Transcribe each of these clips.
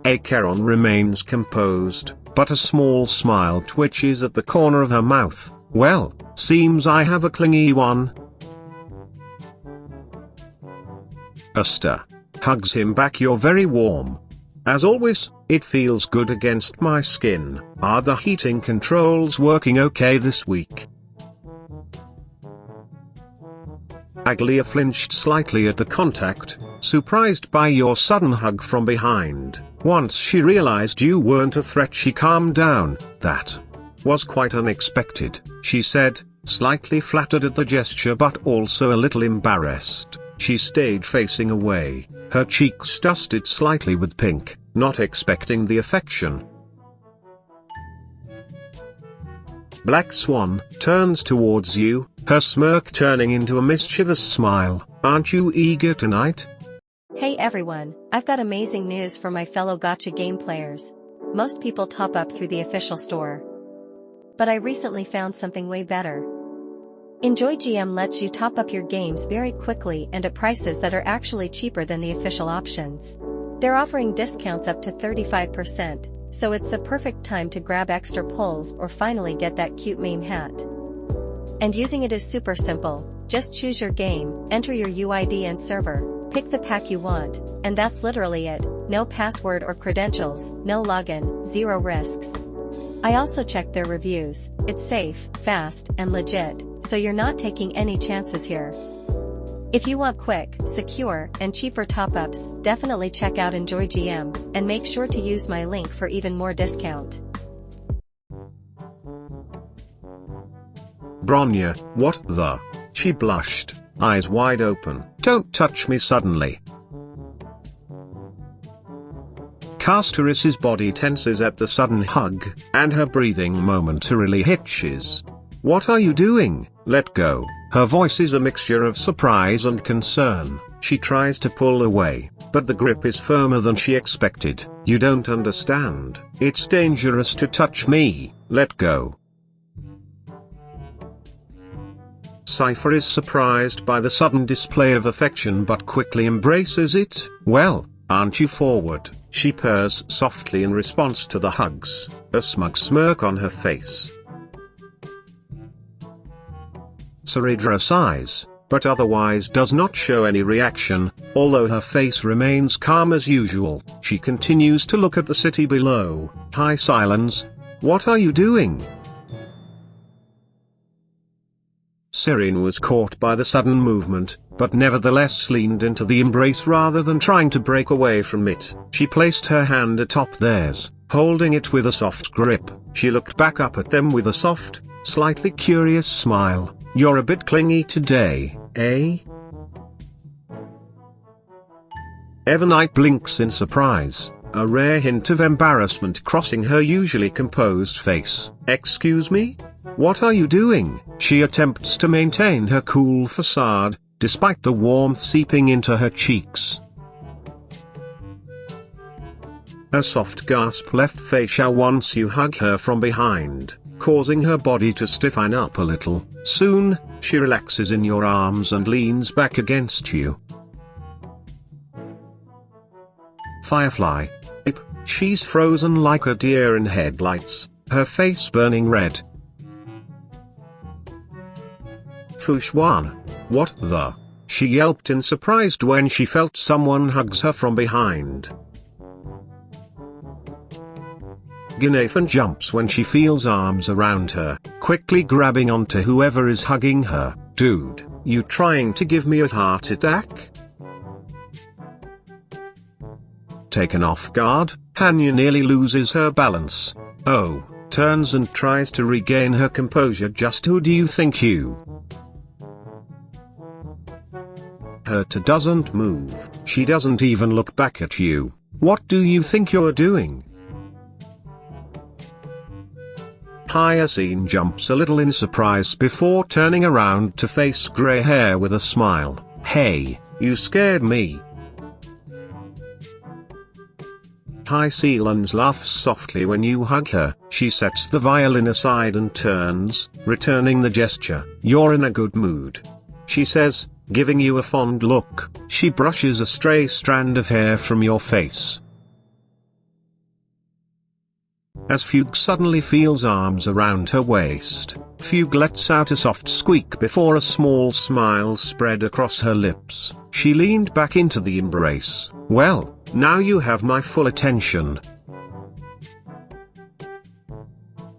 Acheron remains composed, but a small smile twitches at the corner of her mouth. Well, seems I have a clingy one. Asta hugs him back. You're very warm. As always, it feels good against my skin. Are the heating controls working okay this week? Aglaea flinched slightly at the contact, surprised by your sudden hug from behind. Once she realized you weren't a threat, she calmed down. That was quite unexpected, she said, slightly flattered at the gesture but also a little embarrassed. She stayed facing away, her cheeks dusted slightly with pink, not expecting the affection. Black Swan turns towards you, her smirk turning into a mischievous smile. Aren't you eager tonight? Hey everyone, I've got amazing news for my fellow gacha game players. Most people top up through the official store. But I recently found something way better. Enjoygm lets you top up your games very quickly and at prices that are actually cheaper than the official options. They're offering discounts up to 35%, so it's the perfect time to grab extra pulls or finally get that cute meme hat. And using it is super simple. Just choose your game, enter your UID and server, pick the pack you want, and that's literally it. No password or credentials, no login, zero risks. I also checked their reviews. It's safe, fast, and legit, so you're not taking any chances here. If you want quick, secure, and cheaper top-ups, definitely check out Enjoygm, and make sure to use my link for even more discount. Bronya, what the? She blushed, eyes wide open. Don't touch me suddenly. Castorice's body tenses at the sudden hug, and her breathing momentarily hitches. What are you doing? Let go. Her voice is a mixture of surprise and concern. She tries to pull away, but the grip is firmer than she expected. You don't understand. It's dangerous to touch me. Let go. Cipher is surprised by the sudden display of affection but quickly embraces it. Well, aren't you forward? She purrs softly in response to the hugs, a smug smirk on her face. Cerydra sighs, but otherwise does not show any reaction, although her face remains calm as usual. She continues to look at the city below. Hysilens, what are you doing? Cyrene was caught by the sudden movement, but nevertheless leaned into the embrace rather than trying to break away from it. She placed her hand atop theirs, holding it with a soft grip. She looked back up at them with a soft, slightly curious smile. You're a bit clingy today, eh? Evernight blinks in surprise, a rare hint of embarrassment crossing her usually composed face. Excuse me? What are you doing? She attempts to maintain her cool facade, despite the warmth seeping into her cheeks. A soft gasp left Feixiao once you hug her from behind, causing her body to stiffen up a little. Soon, she relaxes in your arms and leans back against you. Firefly. She's frozen like a deer in headlights, her face burning red. Xuan. What the? She yelped in surprise when she felt someone hugs her from behind. Guinaifen jumps when she feels arms around her, quickly grabbing onto whoever is hugging her. Dude, you trying to give me a heart attack? Taken off guard, Hanya nearly loses her balance. Oh, turns and tries to regain her composure. Just who do you think you? Herta doesn't move. She doesn't even look back at you. What do you think you're doing? Hyacine jumps a little in surprise before turning around to face grey hair with a smile. Hey, you scared me. Hysilens laughs softly when you hug her. She sets the violin aside and turns, returning the gesture. You're in a good mood, she says, giving you a fond look. She brushes a stray strand of hair from your face. As Fugue suddenly feels arms around her waist, Fugue lets out a soft squeak before a small smile spread across her lips. She leaned back into the embrace. "Well, now you have my full attention."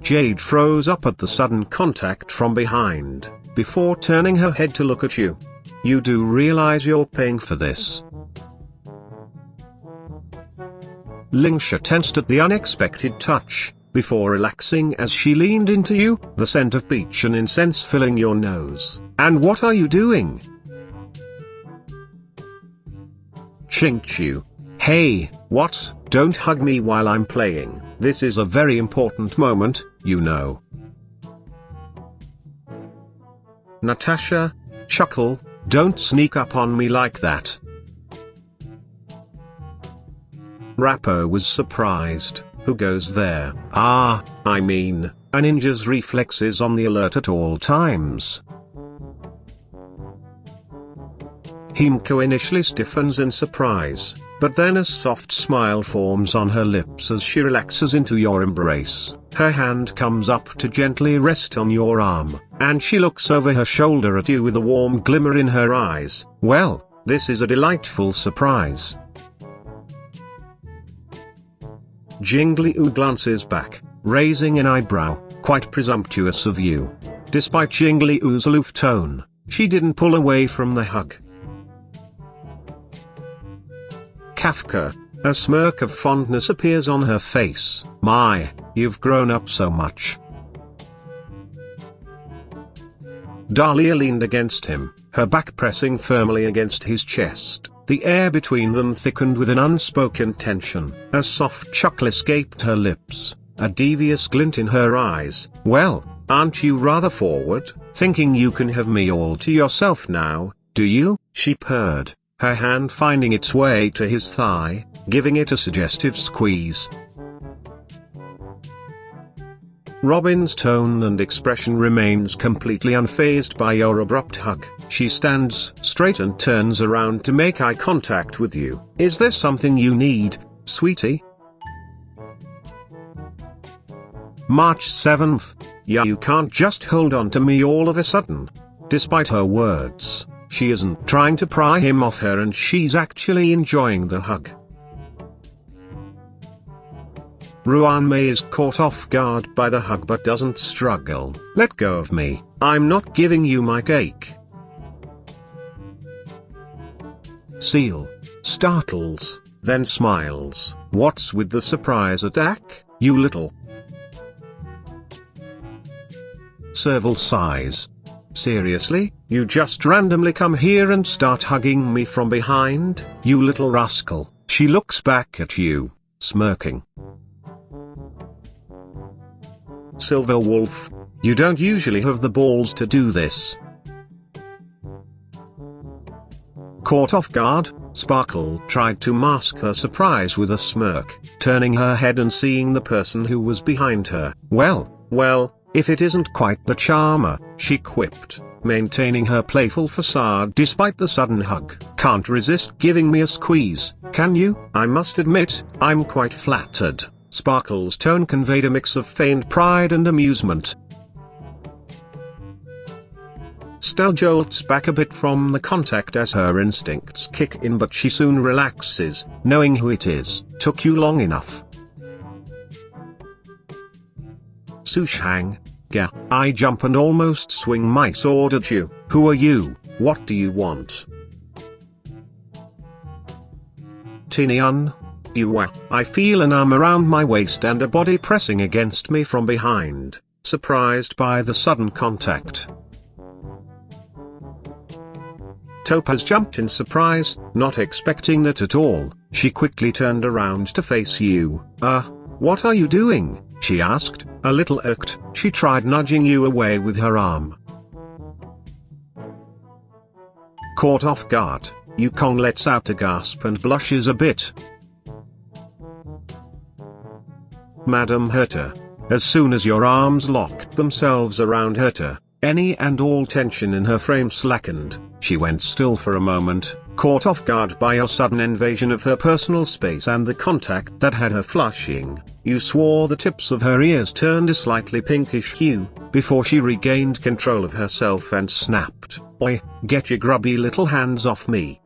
Jade froze up at the sudden contact from behind, before turning her head to look at you. "You do realize you're paying for this?" Lingsha tensed at the unexpected touch, before relaxing as she leaned into you, the scent of peach and incense filling your nose. "And what are you doing?" Qingque. "Hey, what? Don't hug me while I'm playing. This is a very important moment, you know." Natasha. Chuckle. "Don't sneak up on me like that." Rappa was surprised. "Who goes there?" I mean, a ninja's reflexes on the alert at all times." Himeko initially stiffens in surprise, but then a soft smile forms on her lips as she relaxes into your embrace. Her hand comes up to gently rest on your arm, and she looks over her shoulder at you with a warm glimmer in her eyes. "Well, this is a delightful surprise." Jingliu glances back, raising an eyebrow. "Quite presumptuous of you." Despite Jingliu's aloof tone, she didn't pull away from the hug. Kafka. A smirk of fondness appears on her face. "My, you've grown up so much." Dahlia leaned against him, her back pressing firmly against his chest. The air between them thickened with an unspoken tension. A soft chuckle escaped her lips, a devious glint in her eyes. "Well, aren't you rather forward, thinking you can have me all to yourself now, do you?" she purred, her hand finding its way to his thigh, giving it a suggestive squeeze. Robin's tone and expression remains completely unfazed by your abrupt hug. She stands straight and turns around to make eye contact with you. "Is there something you need, sweetie?" March 7th. "Yeah, you can't just hold on to me all of a sudden." Despite her words, she isn't trying to pry him off her and she's actually enjoying the hug. Ruan Mei is caught off guard by the hug but doesn't struggle. "Let go of me, I'm not giving you my cake." Seele startles, then smiles. "What's with the surprise attack, you little?" Serval sighs. "Seriously, you just randomly come here and start hugging me from behind, you little rascal." She looks back at you, smirking. Silver Wolf. "You don't usually have the balls to do this." Caught off guard, Sparkle tried to mask her surprise with a smirk, turning her head and seeing the person who was behind her. Well, if it isn't quite the charmer," she quipped, maintaining her playful facade despite the sudden hug. "Can't resist giving me a squeeze, can you?" "I must admit, I'm quite flattered." Sparkle's tone conveyed a mix of feigned pride and amusement. Stell jolts back a bit from the contact as her instincts kick in, but she soon relaxes, knowing who it is. "Took you long enough." Xuan. "Yeah, I jump and almost swing my sword at you. Who are you? What do you want?" Tinian. I feel an arm around my waist and a body pressing against me from behind, surprised by the sudden contact. Topaz jumped in surprise, not expecting that at all. She quickly turned around to face you. What are you doing?" she asked, a little irked. She tried nudging you away with her arm. Caught off guard, Yukong lets out a gasp and blushes a bit. Madam Herta. As soon as your arms locked themselves around Herta, Any and all tension in her frame slackened. She went still for a moment, caught off guard by your sudden invasion of her personal space and the contact that had her flushing. You swore the tips of her ears turned a slightly pinkish hue, before she regained control of herself and snapped, "Oi, get your grubby little hands off me."